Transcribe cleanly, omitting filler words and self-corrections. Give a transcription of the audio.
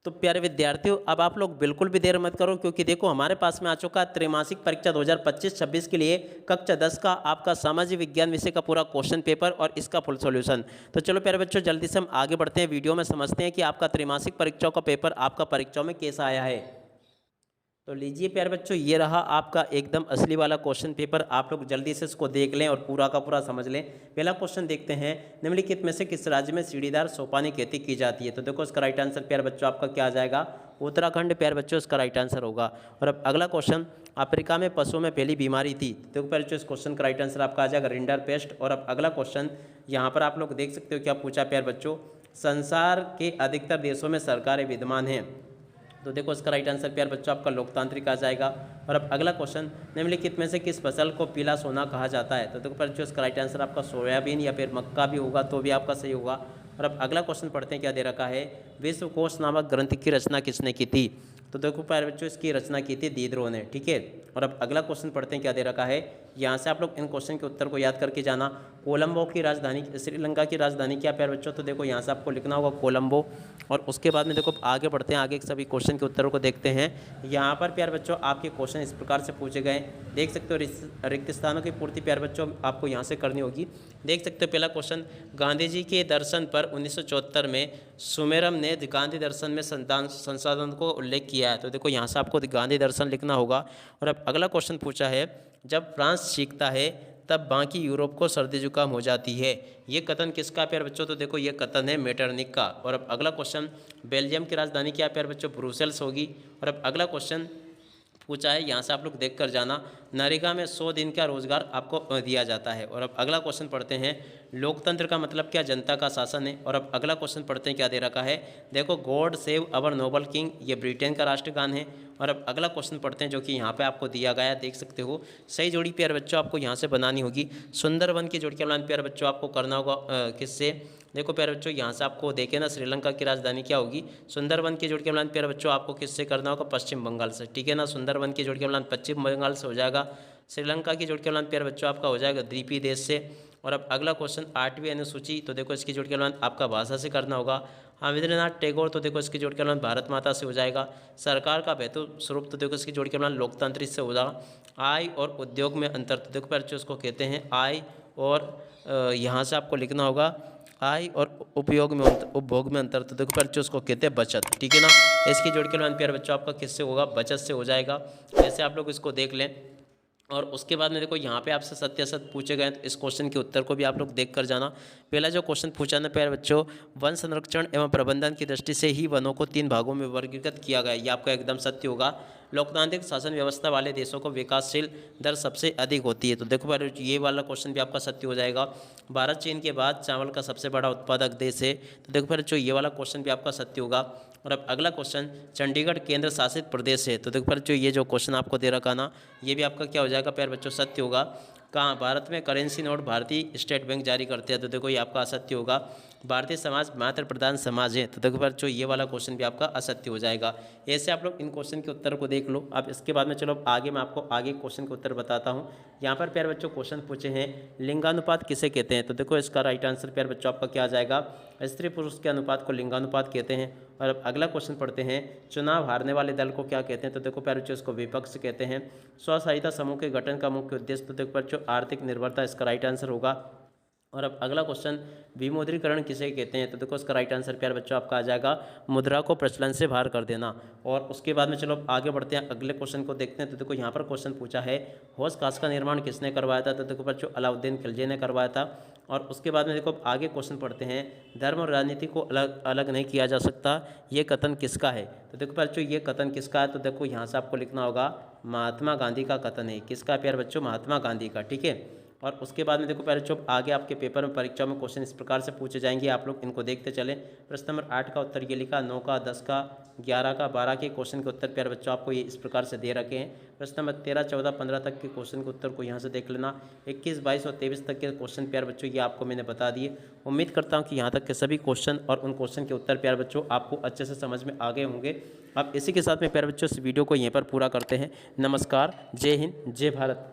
तो प्यारे विद्यार्थियों, अब आप लोग बिल्कुल भी देर मत करो, क्योंकि देखो हमारे पास में आ चुका है त्रैमासिक परीक्षा 2025-26 के लिए कक्षा 10 का आपका सामाजिक विज्ञान विषय का पूरा क्वेश्चन पेपर और इसका फुल सॉल्यूशन। तो चलो प्यारे बच्चों, जल्दी से हम आगे बढ़ते हैं, वीडियो में समझते हैं कि आपका त्रैमासिक परीक्षाओं का पेपर आपका परीक्षाओं में कैसा आया है। तो लीजिए प्यारे बच्चों, ये रहा आपका एकदम असली वाला क्वेश्चन पेपर। आप लोग जल्दी से इसको देख लें और पूरा का पूरा समझ लें। पहला क्वेश्चन देखते हैं, निम्नलिखित में से किस राज्य में सीढ़ीदार सोपानी खेती की जाती है। तो देखो इसका राइट आंसर प्यारे बच्चों आपका क्या आ जाएगा, उत्तराखंड प्यारे बच्चों इसका राइट आंसर होगा। और अब अगला क्वेश्चन, अफ्रीका में पशुओं में पहली बीमारी थी। तो देखो प्यारे बच्चों, इस क्वेश्चन का राइट आंसर आपका आ जाएगा रिंडर पेस्ट। और अब अगला क्वेश्चन यहाँ पर आप लोग देख सकते हो क्या पूछा प्यारे बच्चों, संसार के अधिकतर देशों में सरकारें विद्यमान हैं। तो देखो इसका राइट आंसर प्यार बच्चों आपका लोकतांत्रिक आ जाएगा। और अब अगला क्वेश्चन, निम्नलिखित में से किस फसल को पीला सोना कहा जाता है। तो देखो बच्चों इसका राइट आंसर आपका सोयाबीन या फिर मक्का भी होगा तो भी आपका सही होगा। और अब अगला क्वेश्चन पढ़ते हैं, क्या दे रखा है, विश्वकोश नामक ग्रंथ की रचना किसने की थी। तो देखो प्यारे बच्चों इसकी रचना की थी दीदरो ने, ठीक है। और अब अगला क्वेश्चन पढ़ते हैं, क्या दे रखा है, यहाँ से आप लोग इन क्वेश्चन के उत्तर को याद करके जाना। कोलंबो की राजधानी, श्रीलंका की राजधानी क्या प्यारे बच्चों। तो देखो यहाँ से आपको लिखना होगा कोलंबो। और उसके बाद में देखो आगे बढ़ते हैं, आगे सभी क्वेश्चन के उत्तरों को देखते हैं। यहाँ पर प्यारे बच्चों आपके क्वेश्चन इस प्रकार से पूछे गए, देख सकते हो रिक्त स्थानों की पूर्ति प्यारे बच्चों आपको यहाँ से करनी होगी। देख सकते हो पहला क्वेश्चन, गांधी जी के दर्शन पर 1974 में सुमेरम ने गांधी दर्शन में संसाधन को उल्लेख किया है। तो देखो यहाँ से आपको गांधी दर्शन लिखना होगा। और अब अगला क्वेश्चन पूछा है, जब फ्रांस सीखता है तब बाकी यूरोप को सर्दी जुकाम हो जाती है। ये कथन किसका प्यारे बच्चों। तो देखो ये कथन है मेटरनिक का। और अब अगला क्वेश्चन, बेल्जियम की राजधानी क्या प्यारे बच्चों, ब्रुसेल्स होगी। और अब अगला क्वेश्चन पूछा है, यहाँ से आप लोग देख कर जाना, नरेगा में 100 दिन का रोजगार आपको दिया जाता है। और अब अगला क्वेश्चन पढ़ते हैं, लोकतंत्र का मतलब क्या, जनता का शासन है। और अब अगला क्वेश्चन पढ़ते हैं, क्या दे रखा है, देखो God save our Nobel king, ये ब्रिटेन का राष्ट्रगान है। और अब अगला क्वेश्चन पढ़ते हैं, जो कि यहाँ पे आपको दिया गया है, देख सकते हो। सही जोड़ी प्यारे बच्चों आपको यहाँ से बनानी होगी। सुंदरवन की जोड़ी का मिलान प्यारे बच्चों आपको करना होगा किससे। देखो प्यारे बच्चों यहाँ से आपको देखें ना, श्रीलंका की राजधानी क्या होगी, सुंदरवन की जोड़ी का मिलान प्यारे बच्चों आपको किससे करना होगा, पश्चिम बंगाल से, ठीक है ना। सुंदरवन की जोड़ी का मिलान पश्चिम बंगाल से हो जाएगा। श्रीलंका की जोड़ी का मिलान प्यारे बच्चों आपका हो जाएगा द्वीपी देश से। और अब अगला क्वेश्चन, 8वीं अनुसूची, तो देखो इसकी जोड़ के मिलान आपका भाषा से करना होगा। रवींद्रनाथ टैगोर, तो देखो इसकी जोड़ के मिलान भारत माता से हो जाएगा। सरकार का बेहतर स्वरूप, तो देखो इसकी जोड़ के मिलान लोकतांत्रिक से होगा। आय और उद्योग में अंतर, तो देखो बच्चों इसको कहते हैं आय और यहाँ से आपको लिखना होगा आय और उपभोग में अंतर, तो देखो बच्चों उसको कहते हैं बचत, ठीक है ना। इसकी जोड़ के मिलान प्यारे बच्चों आपका किससे होगा, बचत से हो जाएगा। ऐसे आप लोग इसको देख लें। और उसके बाद में देखो यहाँ पे आपसे सत्य असत्य पूछे गए, तो इस क्वेश्चन के उत्तर को भी आप लोग देख कर जाना। पहला जो क्वेश्चन पूछा ना प्यारे बच्चों, वन संरक्षण एवं प्रबंधन की दृष्टि से ही वनों को 3 भागों में वर्गीकृत किया गया, ये आपका एकदम सत्य होगा। लोकतांत्रिक शासन व्यवस्था वाले देशों को विकासशील दर सबसे अधिक होती है, तो देखो ये वाला क्वेश्चन भी आपका सत्य हो जाएगा। भारत चीन के बाद चावल का सबसे बड़ा उत्पादक देश है, तो देखो बच्चों ये वाला क्वेश्चन भी आपका सत्य होगा। और अब अगला क्वेश्चन, चंडीगढ़ केंद्र शासित प्रदेश है, तो देखो बच्चों ये जो क्वेश्चन आपको दे रखा ना, ये भी आपका क्या हो जाएगा प्यारे बच्चों, सत्य होगा। कहाँ, भारत में करेंसी नोट भारतीय स्टेट बैंक जारी करते हैं, तो देखो ये आपका असत्य होगा। भारतीय समाज मातृ प्रधान समाज है, तो देखो बच्चों ये वाला क्वेश्चन भी आपका असत्य हो जाएगा। ऐसे आप लोग इन क्वेश्चन के उत्तर को देख लो। अब इसके बाद में चलो आगे मैं आपको आगे क्वेश्चन के उत्तर बताता हूँ। यहाँ पर प्यारे बच्चों क्वेश्चन पूछे हैं, लिंगानुपात किसे कहते हैं। तो देखो इसका राइट आंसर प्यारे बच्चों आपका क्या आ जाएगा, स्त्री पुरुष के अनुपात को लिंगानुपात कहते हैं। और अब अगला क्वेश्चन पढ़ते हैं, चुनाव हारने वाले दल को क्या कहते हैं। तो देखो प्यारे बच्चों इसको विपक्ष कहते हैं। स्व सहायता समूह के गठन का मुख्य उद्देश्य, तो देखो बच्चों आर्थिक निर्भरता, इसका राइट आंसर होगा। और अब अगला क्वेश्चन, विमुद्रीकरण किसे कहते हैं। तो देखो इसका राइट आंसर प्यारे बच्चों आपका आ जाएगा मुद्रा को प्रचलन से बाहर कर देना। और उसके बाद में चलो आगे बढ़ते हैं, अगले क्वेश्चन को देखते हैं। तो देखो यहाँ पर क्वेश्चन पूछा है, हौज खास का निर्माण किसने करवाया था। तो देखो बच्चों अलाउद्दीन खिलजी ने करवाया था। और उसके बाद में देखो आगे क्वेश्चन पढ़ते हैं, धर्म और राजनीति को अलग अलग नहीं किया जा सकता, ये कथन किसका है। तो देखो बच्चों ये कथन किसका है, तो देखो यहाँ से आपको लिखना होगा महात्मा गांधी का कथन है। किसका प्यारे बच्चों, महात्मा गांधी का, ठीक है। और उसके बाद में देखो प्यारे बच्चों आगे आपके पेपर में परीक्षा में क्वेश्चन इस प्रकार से पूछे जाएंगे, आप लोग इनको देखते चलें। प्रश्न नंबर 8 का उत्तर ये लिखा, 9 का, 10 का, 11 का, 12 के क्वेश्चन के उत्तर प्यारे बच्चों आपको ये इस प्रकार से दे रखे हैं। प्रश्न नंबर 13, 14, 15 तक के क्वेश्चन के उत्तर को यहाँ से देख लेना। 21, 22 और 23 तक के क्वेश्चन प्यारे बच्चों ये आपको मैंने बता दिए। उम्मीद करता हूँ कि यहाँ तक के सभी क्वेश्चन और उन क्वेश्चन के उत्तर प्यारे बच्चों आपको अच्छे से समझ में आ गए होंगे। अब इसी के साथ में प्यारे बच्चों इस वीडियो को यहीं पर पूरा करते हैं। नमस्कार, जय हिंद, जय भारत।